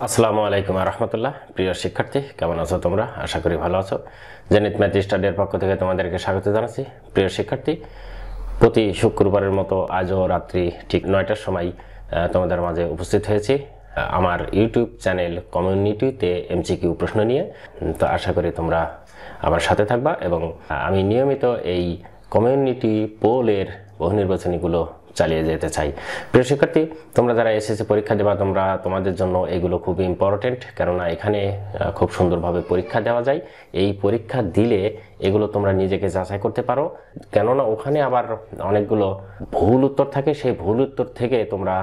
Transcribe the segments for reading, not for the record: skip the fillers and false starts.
আসসালামু আলাইকুম রহমতুল্লাহ। প্রিয় শিক্ষার্থী, কেমন আছো তোমরা? আশা করি ভালো আছো। জেনিথ ম্যাথ স্টাডির পক্ষ থেকে তোমাদেরকে স্বাগত জানাচ্ছি। প্রিয় শিক্ষার্থী, প্রতি শুক্রবারের মতো আজও রাত্রি ঠিক 9টার সময় তোমাদের মাঝে উপস্থিত হয়েছি আমার ইউটিউব চ্যানেল কমিউনিটিতে এমসিকিউ প্রশ্ন নিয়ে। তো আশা করি তোমরা আমার সাথে থাকবা এবং আমি নিয়মিত এই কমিউনিটি পোলের বহু নির্বাচনীগুলো চালিয়ে যেতে চাই। প্রিয় শিক্ষার্থী, তোমরা যারা এসএসসি পরীক্ষা দেবা তোমাদের জন্য এগুলো খুবই ইম্পর্টেন্ট, কেননা এখানে খুব সুন্দরভাবে পরীক্ষা দেওয়া যায়। এই পরীক্ষা দিলে এগুলো তোমরা নিজেকে যাচাই করতে পারো, কেননা ওখানে আবার অনেকগুলো ভুল উত্তর থাকে। সেই ভুল উত্তর থেকে তোমরা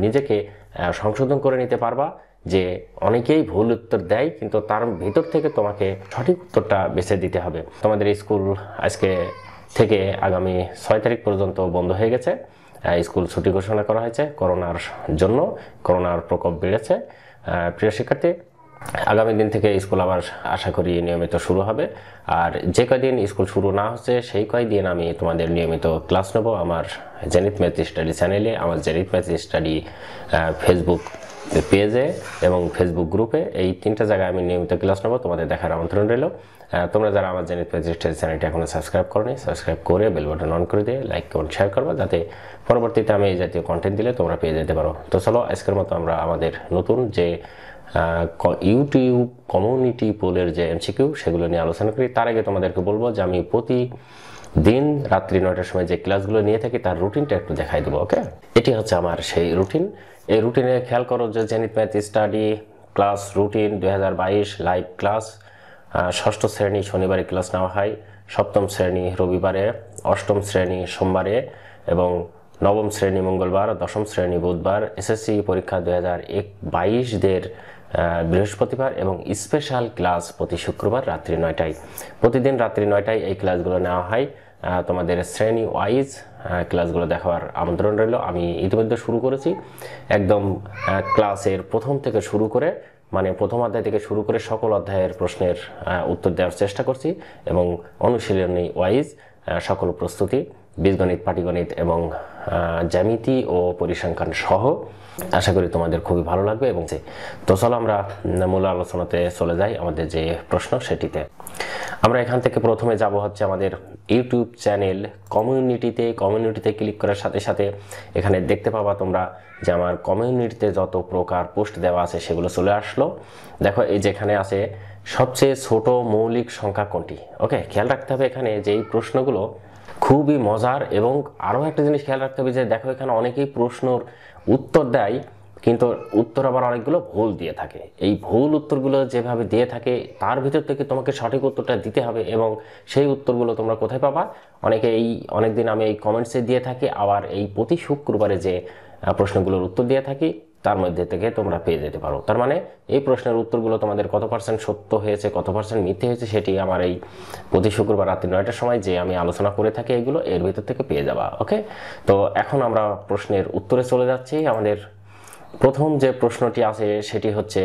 নিজেকে সংশোধন করে নিতে পারবা। যে অনেকেই ভুল উত্তর দেয়, কিন্তু তার ভিতর থেকে তোমাকে সঠিক উত্তরটা বেছে দিতে হবে। তোমাদের স্কুল আজকে থেকে আগামী 6 তারিখ পর্যন্ত বন্ধ হয়ে গেছে। স্কুল ছুটি ঘোষণা করা হয়েছে করোনার জন্য। করোনার প্রকোপ বেড়েছে। প্রিয় শিক্ষার্থী, আগামী দিন থেকে স্কুল আবার আশা করি নিয়মিত শুরু হবে। আর যে কয়দিন স্কুল শুরু না হচ্ছে সেই কয়দিন আমি তোমাদের নিয়মিত ক্লাস নেব আমার জেনিথ ম্যাথ স্টাডি চ্যানেলে, আমার জেনিথ ম্যাথ স্টাডি ফেসবুক পেজে এবং ফেসবুক গ্রুপে। এই 3টা জায়গায় আমি নিয়মিত ক্লাস নেব, তোমাদের দেখার আমন্ত্রণ রইল। তোমরা যারা আমার জেনিথ ম্যাথ স্টাডি চ্যানেলটি এখনো সাবস্ক্রাইব করনি, সাবস্ক্রাইব করে বেল বাটন অন করে দিয়ে লাইক কমেন্ট শেয়ার করবা, যাতে পরবর্তীতে আমি এই জাতীয় কন্টেন্ট দিলে তোমরা পেয়ে যেতে পারো। তো চলো আজকের মতো আমরা আমাদের নতুন যে ইউটিউব কমিউনিটি পোলের যে এমসিকিউ সেগুলো নিয়ে আলোচনা করি। তার আগে তোমাদেরকে বলবো যে আমি প্রতিদিন রাত্রি 9টার সময় যে ক্লাসগুলো নিয়ে থাকি তার রুটিনটা একটু দেখাই দেবো। ওকে, এটি হচ্ছে আমার সেই রুটিন। এই রুটিনে খেয়াল করো যে zenith math study class routine 2022 live class. ষষ্ঠ শ্রেণী শনিবারে ক্লাস নেওয়া হয়, সপ্তম শ্রেণী রবিবারে, অষ্টম শ্রেণী সোমবারে এবং নবম শ্রেণী মঙ্গলবার, দশম শ্রেণী বুধবার, এসএসসি পরীক্ষা 2022-দের বৃহস্পতিবার এবং স্পেশাল ক্লাস প্রতি শুক্রবার রাত্রি 9টায়। প্রতিদিন রাত্রি 9টায় এই ক্লাসগুলো নেওয়া হয়। তোমাদের শ্রেণী ওয়াইজ ক্লাসগুলো দেখার আমন্ত্রণ রইল। আমি ইতিমধ্যে শুরু করেছি একদম ক্লাসের প্রথম থেকে শুরু করে, মানে প্রথম অধ্যায় থেকে শুরু করে সকল অধ্যায়ের প্রশ্নের উত্তর দেওয়ার চেষ্টা করছি এবং অনুশীলনী ওয়াইজ সকল প্রস্তুতি, বীজগণিত, পাটিগণিত এবং জ্যামিতি ও পরিসংখ্যান সহ। আশা করি তোমাদের খুবই ভালো লাগবে। এবং তো চলো আমরা মূল আলোচনাতে চলে যাই। আমাদের যে প্রশ্ন সেটিতে আমরা এখান থেকে প্রথমে যাব হচ্ছে আমাদের ইউটিউব চ্যানেল কমিউনিটিতে ক্লিক করার সাথে সাথে এখানে দেখতে পাবা তোমরা যে আমার কমিউনিটিতে যত প্রকার পোস্ট দেওয়া আছে সেগুলো চলে আসলো। দেখো এই যেখানে আছে সবচেয়ে ছোট মৌলিক সংখ্যা কোনটি। ওকে, খেয়াল রাখতে হবে এখানে যে এই প্রশ্নগুলো খুবই মজার। এবং আরও একটা জিনিস খেয়াল রাখতে হবে যে দেখো এখানে অনেকেই প্রশ্নর উত্তর দেয়, কিন্তু উত্তর আবার অনেকগুলো ভুল দিয়ে থাকে। এই ভুল উত্তরগুলো যেভাবে দিয়ে থাকে তার ভিতর থেকে তোমাকে সঠিক উত্তরটা দিতে হবে। এবং সেই উত্তরগুলো তোমরা কোথায় পাবা? অনেকদিন আমি এই কমেন্টসে দিয়ে থাকি, আবার এই প্রতি শুক্রবারে যে প্রশ্নগুলোর উত্তর দিয়ে থাকি তার মধ্যে থেকে তোমরা পেয়ে যেতে পারো। তার মানে এই প্রশ্নের উত্তরগুলো তোমাদের কত পার্সেন্ট সত্য হয়েছে, কত পার্সেন্ট মিথ্যে হয়েছে, সেটি আমার এই প্রতি শুক্রবার রাত্রি 9টার সময় যে আমি আলোচনা করে থাকি এগুলো এর ভিতর থেকে পেয়ে যাবা। ওকে, তো এখন আমরা প্রশ্নের উত্তরে চলে যাচ্ছি। আমাদের প্রথম যে প্রশ্নটি আছে সেটি হচ্ছে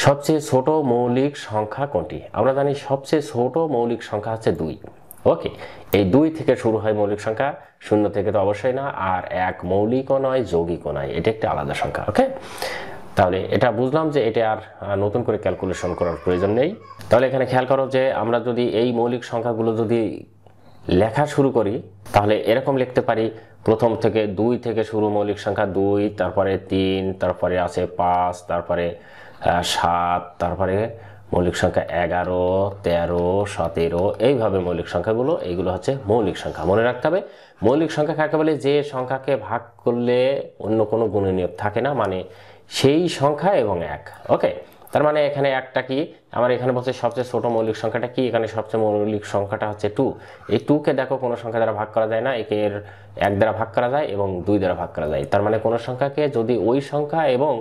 সবচেয়ে ছোট মৌলিক সংখ্যা কোনটি। আমরা জানি সবচেয়ে ছোট মৌলিক সংখ্যা হচ্ছে 2। ওকে, এই 2 থেকে শুরু হয় মৌলিক সংখ্যা, 0 থেকে তো অবশ্যই না, আর 1 মৌলিকও নয় যৌগিকও নয়, এটা একটা আলাদা সংখ্যা। ওকে, তাহলে এটা বুঝলাম যে এটা আর নতুন করে ক্যালকুলেশন করার প্রয়োজন নেই। তাহলে এখানে খেয়াল করো যে আমরা যদি এই মৌলিক সংখ্যাগুলো যদি লেখা শুরু করি তাহলে এরকম লিখতে পারি, প্রথম থেকে 2 থেকে শুরু মৌলিক সংখ্যা 2, তারপরে 3, তারপরে আছে 5, তারপরে 7, তারপরে মৌলিক সংখ্যা 11, 13, 17, এইভাবে মৌলিক সংখ্যাগুলো, এইগুলো হচ্ছে মৌলিক সংখ্যা। মনে রাখতে হবে মৌলিক সংখ্যা কাকে বলে? যে সংখ্যাকে ভাগ করলে অন্য কোনো গুণনীয়ক থাকে না, মানে সেই সংখ্যা এবং 1। ওকে, তার মানে এখানে একটা কি আমার এখানে বলছে সবচেয়ে ছোট মৌলিক সংখ্যাটা কি? এখানে সবচেয়ে মৌলিক সংখ্যাটা হচ্ছে 2। এই 2কে দেখো কোনো সংখ্যা দ্বারা ভাগ করা যায় না, একে 1 দ্বারা ভাগ করা যায় এবং 2 দ্বারা ভাগ করা যায়। তার মানে কোনো সংখ্যাকে যদি ওই সংখ্যা এবং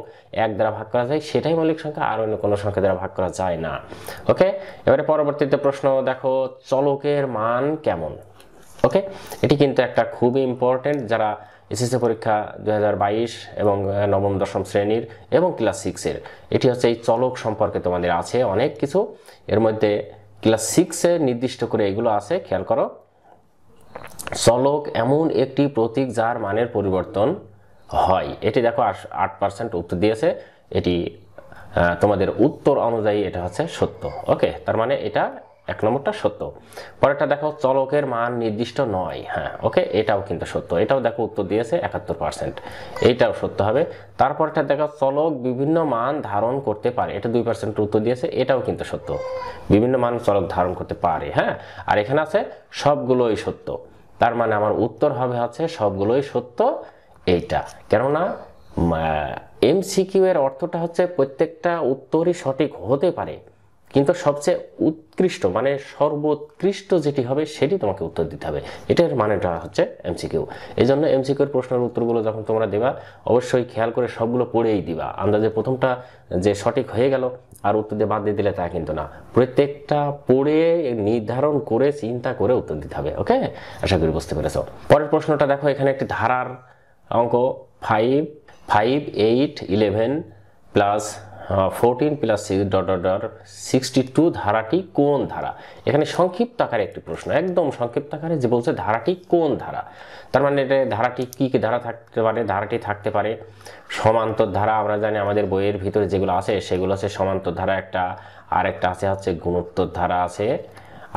1 দ্বারা ভাগ করা যায় সেটাই মৌলিক সংখ্যা, আর অন্য কোনো সংখ্যা দ্বারা ভাগ করা যায় না। ওকে, এবারে পরবর্তীতে প্রশ্ন দেখো, চলকের মান কেমন? ওকে, এটি কিন্তু একটা খুবই ইম্পর্টেন্ট। যারা এসএসসি পরীক্ষা 2022 এবং নবম দশম শ্রেণীর এবং ক্লাস 6-এর, এটি হচ্ছে এই চলক সম্পর্কে তোমাদের আছে অনেক কিছু। এর মধ্যে ক্লাস 6-এ নির্দিষ্ট করে এগুলো আছে। খেয়াল করো, চলক এমন একটি প্রতীক যার মানের পরিবর্তন হয়। এটি দেখো 8% উত্তর দিয়েছে। এটি তোমাদের উত্তর অনুযায়ী এটা হচ্ছে সত্য। ওকে, তার মানে এটা 1 নম্বরটা সত্য। পরেরটা দেখো চলকের মান নির্দিষ্ট নয়। হ্যাঁ, ওকে, এটাও কিন্তু সত্য। এটাও দেখো উত্তর দিয়েছে 71%, এইটাও সত্য হবে। তারপরটা দেখো চলক বিভিন্ন মান ধারণ করতে পারে, এটা 2% উত্তর দিয়েছে, এটাও কিন্তু সত্য। বিভিন্ন মান চলক ধারণ করতে পারে। হ্যাঁ, আর এখানে আছে সবগুলোই সত্য, তার মানে আমার উত্তর হবে হচ্ছে সবগুলোই সত্য এইটা। কেননা এমসিকিউ এর অর্থটা হচ্ছে প্রত্যেকটা উত্তরই সঠিক হতে পারে, কিন্তু সবচেয়ে উৎকৃষ্ট মানে সর্বোৎকৃষ্ট যেটি হবে সেটি তোমাকে উত্তর দিতে হবে, এটার মানেটা হচ্ছে এমসিকিউ। এই জন্য এমসিকিউর প্রশ্নের উত্তরগুলো যখন তোমরা দেবা অবশ্যই খেয়াল করে সবগুলো পড়েই দিবা। আন্দাজে প্রথমটা যে সঠিক হয়ে গেল আর উত্তর দিয়ে বাদ দিয়ে দিলে তা কিন্তু না, প্রত্যেকটা পড়ে নির্ধারণ করে চিন্তা করে উত্তর দিতে হবে। ওকে, আশা করি বুঝতে পেরেছ। পরের প্রশ্নটা দেখো, এখানে একটি ধারার অঙ্ক 5, 8, 11 প্লাস 14 প্লাস 62 ধারাটি কোন ধারা? এখানে সংক্ষিপ্ত আকারে একটি প্রশ্ন, একদম সংক্ষিপ্ত আকারে, যে বলছে ধারাটি কোন ধারা। তার মানে এটা ধারাটি কি কি ধারা থাকতে পারে? ধারাটি থাকতে পারে সমান্তর ধারা, আমরা জানি আমাদের বইয়ের ভিতরে যেগুলো আছে সেগুলো আছে সমান্তর ধারা একটা, আর একটা আছে হচ্ছে গুণোত্তর ধারা আছে,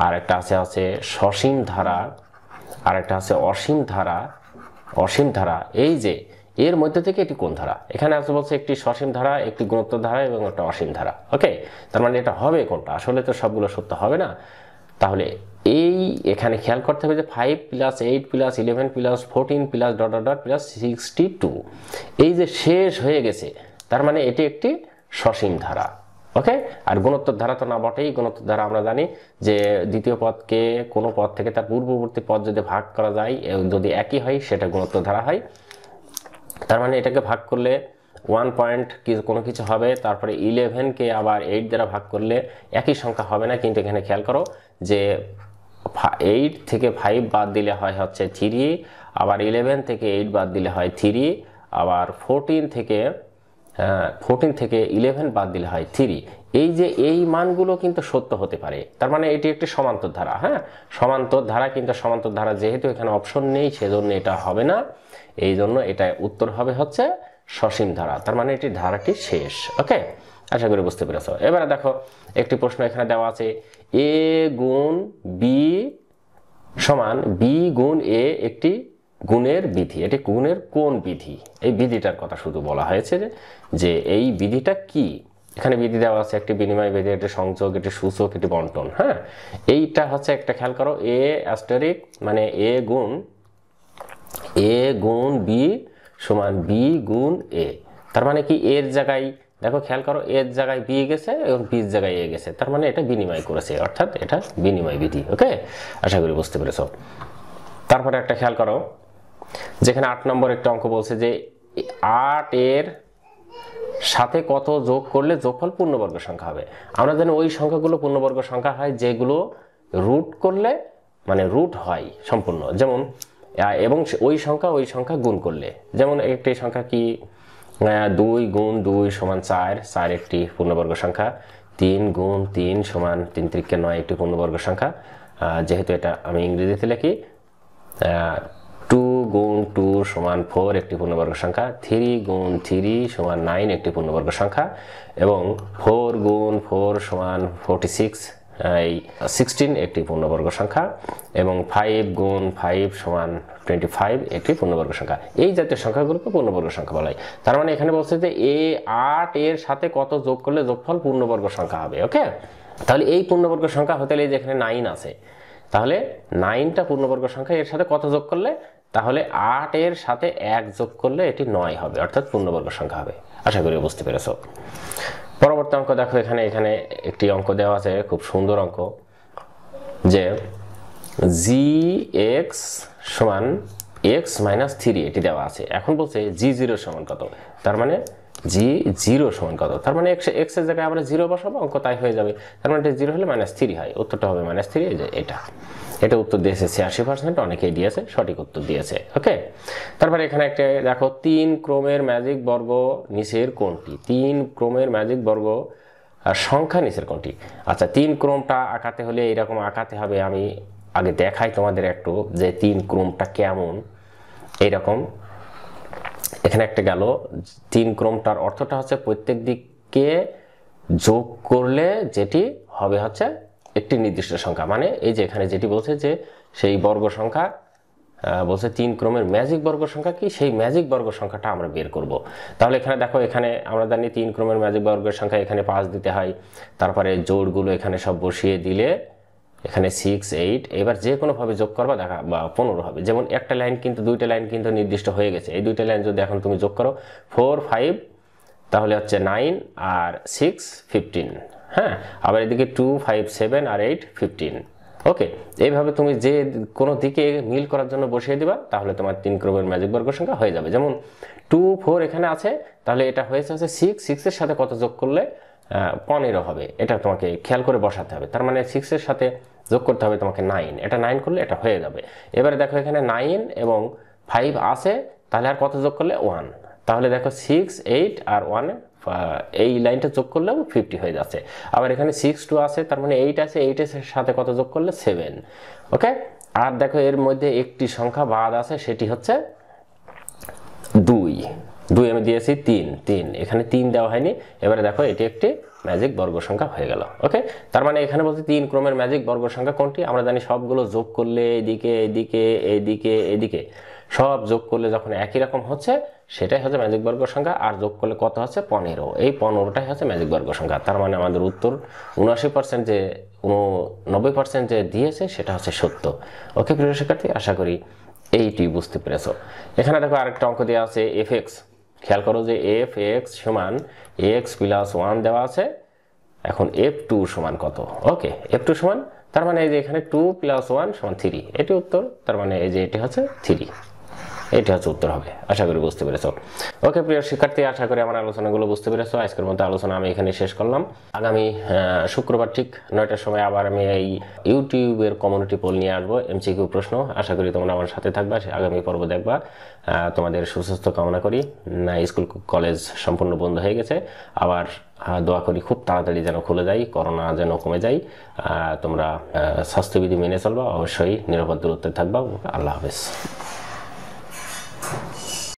আর একটা আছে সসীম ধারা, আর একটা আছে অসীম ধারা। অসীম ধারা, এই যে এর মধ্যে থেকে এটি কোন ধারা? এখানে আছে বলছে একটি সসীম ধারা, একটি গুণোত্তর ধারা এবং একটা অসীম ধারা। ওকে, তার মানে এটা হবে কোনটা? আসলে তো সবগুলো সত্য হবে না। তাহলে এই এখানে খেয়াল করতে হবে যে 5 plus 8 plus 11 plus 14 plus plus 62, এই যে শেষ হয়ে গেছে, তার মানে এটি একটি সসীম ধারা। ওকে, আর গুণোত্তর ধারা তো না বটেই। গুণোত্তর ধারা আমরা জানি যে দ্বিতীয় পদকে কোনো পদ থেকে তার পূর্ববর্তী পদ যদি ভাগ করা যায়, যদি একই হয় সেটা গুণোত্তর ধারা হয়। তার মানে এটাকে ভাগ করলে 1 পয়েন্ট কোনো কিছু হবে, তারপরে 11কে আবার 8 দ্বারা ভাগ করলে একই সংখ্যা হবে না। কিন্তু এখানে খেয়াল করো যে 8 থেকে 5 বাদ দিলে হয় হচ্ছে 3, আবার 11 থেকে 8 বাদ দিলে হয় 3, আবার 14 থেকে 11 বাদ দিলে হয় 3। এই যে এই মানগুলো কিন্তু সত্য হতে পারে, তার মানে এটি একটি সমান্তর ধারা। হ্যাঁ, সমান্তর ধারা, কিন্তু সমান্তর ধারা যেহেতু এখানে অপশন নেই সেজন্য এটা হবে না, এই জন্য এটা উত্তর হবে হচ্ছে সসীম ধারা। তার মানে এটি ধারাটি শেষ। ওকে, আশা করি বুঝতে পেরেছো। এবারে দেখো একটি প্রশ্ন এখানে দেওয়া আছে, এ গুণ বি সমান বি গুণ এ একটি গুণের বিধি। এটি গুণের কোন বিধি? এই বিধিটার কথা শুধু বলা হয়েছে যে এই বিধিটা কি। এখানে বিধি দেওয়া আছে একটি বিনিময় বিধি, একটি সংযোগ, একটি সূচক, একটি বন্টন। হ্যাঁ, এইটা হচ্ছে একটা খেয়াল করো, এ অ্যাস্টেরিক মানে এ গুণ বি সমান বি গুণ এ। তার মানে কি এর জায়গায় দেখো খেয়াল করো, এর জায়গায় বি গেছে এবং বির জায়গায় এ গেছে, তার মানে এটা বিনিময় করেছে, অর্থাৎ এটা বিনিময় বিধি। ওকে, আশা করি বুঝতে পেরেছো। তারপরে একটা খেয়াল করো, যেখানে 8 নম্বর একটা অঙ্ক বলছে যে 8 এর সাথে কত যোগ করলে যোগফল পূর্ণবর্গ সংখ্যা হবে। আমরা জানি ওই সংখ্যাগুলো পূর্ণবর্গ সংখ্যা হয় যেগুলো রুট করলে মানে রুট হয় সম্পূর্ণ, যেমন এবং ওই সংখ্যা গুণ করলে, যেমন একটি সংখ্যা কি 2 গুণ 2 সমান 4, 4 একটি পূর্ণবর্গ সংখ্যা। 3 গুণ 3 সমান 3 × 9 একটি পূর্ণবর্গ সংখ্যা। যেহেতু এটা আমি ইংরেজিতে লিখি, 2 গুণ 2 সমান 4 একটি পূর্ণবর্গ সংখ্যা। 3 গুণ 3 সমান 9 একটি পূর্ণবর্গ সংখ্যা, এবং 4 গুণ 4 সমান 16 একটি পূর্ণবর্গ সংখ্যা, এবং 5 গুণ 5 সমান 25 একটি পূর্ণবর্গ সংখ্যা। এই জাতীয় সংখ্যাগুলোকে পূর্ণবর্গ সংখ্যা বলা হয়। তার মানে এখানে বলছে যে 8 এর সাথে কত যোগ করলে যোগফল পূর্ণবর্গ সংখ্যা হবে। ওকে, তাহলে এই পূর্ণবর্গ সংখ্যা হতে গেলে যেখানে 9 আছে, তাহলে 9টা পূর্ণবর্গ সংখ্যা, এর সাথে কত যোগ করলে, তাহলে 8 এর সাথে 1 যোগ করলে এটি 9 হবে, অর্থাৎ পূর্ণবর্গ সংখ্যা হবে। আশা করি বুঝতে পেরেছো। পরবর্তী অঙ্ক দেখো, এখানে একটি অঙ্ক দেওয়া আছে, খুব সুন্দর অঙ্ক, যে gx সমান x - 3 এটি দেওয়া আছে। এখন বলছে g0 সমান কত? তার মানে g0 সমান কত? তার মানে x এর জায়গায় আমরা 0 বসাবো, অঙ্ক তাই হয়ে যাবে। তার মানে 0 হলে -3 হয়, উত্তরটা হবে -3। এই যে এটা উত্তর দিয়েছে 86%, অনেকেই দিয়েছে, সঠিক উত্তর দিয়েছে। ওকে, তারপরে এখানে একটা দেখো, 3 ক্রমের ম্যাজিক বর্গ নিচের কোনটি? 3 ক্রমের ম্যাজিক বর্গ সংখ্যা নিচের কোনটি? আচ্ছা, 3 ক্রমটা আঁকাতে হলে এরকম আঁকাতে হবে। আমি আগে দেখাই তোমাদের একটু যে 3 ক্রমটা কেমন। এইরকম এখানে একটা গেল 3 ক্রমটার অর্থটা হচ্ছে প্রত্যেক দিককে যোগ করলে যেটি হবে হচ্ছে একটি নির্দিষ্ট সংখ্যা, মানে এই যে এখানে যেটি বলছে যে সেই বর্গ সংখ্যা বলছে 3 ক্রমের ম্যাজিক বর্গ সংখ্যা কি, সেই ম্যাজিক বর্গ সংখ্যাটা আমরা বের করব। তাহলে এখানে দেখো, এখানে আমরা জানি 3 ক্রমের ম্যাজিক বর্গের সংখ্যা এখানে 5 দিতে হয়, তারপরে জোড়গুলো এখানে সব বসিয়ে দিলে এখানে 6 8, এবার যে কোনোভাবে যোগ করবা দেখা বা 15 হবে। যেমন একটা লাইন কিন্তু, দুইটা লাইন কিন্তু নির্দিষ্ট হয়ে গেছে, এই দুইটা লাইন যদি এখন তুমি যোগ করো 4 5 তাহলে হচ্ছে 9 আর 6 15, হ্যাঁ। আবার এদিকে 2 5 7 আর 8 15। ওকে, এইভাবে তুমি যে কোনো দিকে মিল করার জন্য বসিয়ে দিবা, তাহলে তোমার 3 ক্রমের ম্যাজিক বর্গ সংখ্যা হয়ে যাবে। যেমন 2 4 এখানে আছে, তাহলে এটা হয়েছে হচ্ছে 6 এর সাথে কত যোগ করলে 15 হবে, এটা তোমাকে খেয়াল করে বসাতে হবে। তার মানে 6 এর সাথে যোগ করতে হবে তোমাকে 9, এটা 9 করলে এটা হয়ে যাবে। এবারে দেখো এখানে 9 এবং 5 আছে, তাহলে আর কত যোগ করলে 1, তাহলে দেখো 6 8 আর 1 এই লাইনটা যোগ করলেও 50 হয়ে যাচ্ছে। আবার এখানে 6 2 আছে, তার মানে 8 আছে, 8 এর সাথে কত যোগ করলে 7। ওকে, আর দেখো এর মধ্যে একটি সংখ্যা বাদ আছে, সেটি হচ্ছে 2 আমি দিয়েছি 3, এখানে 3 দেওয়া হয়নি। এবারে দেখো এটি একটি ম্যাজিক বর্গ সংখ্যা হয়ে গেল। ওকে, তার মানে এখানে বলতে 3 ক্রমের ম্যাজিক বর্গ সংখ্যা কোনটি, আমরা জানি সবগুলো যোগ করলে এদিকে এদিকে এদিকে এদিকে সব যোগ করলে যখন একই রকম হচ্ছে সেটাই হচ্ছে ম্যাজিক বর্গ সংখ্যা, আর যোগ করলে কত হচ্ছে 15, এই 15টাই হচ্ছে ম্যাজিক বর্গ সংখ্যা। তার মানে আমাদের উত্তর 79% যে 90% যে দিয়েছে সেটা হচ্ছে সত্য। ওকে প্রিয় শিক্ষার্থী, আশা করি এইটি বুঝতে পেরেছো। এখানে দেখো আরেকটা অঙ্ক দেওয়া আছে fx, খেয়াল করো যে fx সমান x প্লাস 1 দেওয়া আছে। এখন f2 সমান কত? ওকে, f2 সমান, তার মানে এই যে এখানে 2 প্লাস 1 সমান 3, এটি উত্তর। তার মানে এই যে এটি হচ্ছে 3, এটা হচ্ছে উত্তর হবে। আশা করি বুঝতে পেরেছো। ওকে প্রিয় শিক্ষার্থী, আশা করি আমার আলোচনাগুলো বুঝতে পেরেছো। আজকের মতো আলোচনা আমি এখানে শেষ করলাম। আগামী শুক্রবার ঠিক 9টার সময় আবার আমি এই ইউটিউবের কমিউনিটি পোল নিয়ে আসবো, MCQ প্রশ্ন। আশা করি তোমরা আমার সাথে থাকবা, আগামী পর্ব দেখবা। তোমাদের সুস্বাস্থ্য কামনা করি। স্কুল কলেজ সম্পূর্ণ বন্ধ হয়ে গেছে, আবার দোয়া করি খুব তাড়াতাড়ি যেন খুলে যায়, করোনা যেন কমে যায়। তোমরা স্বাস্থ্যবিধি মেনে চলবা, অবশ্যই নিরাপদ দূরত্বে থাকবা। আল্লাহ হাফেজ।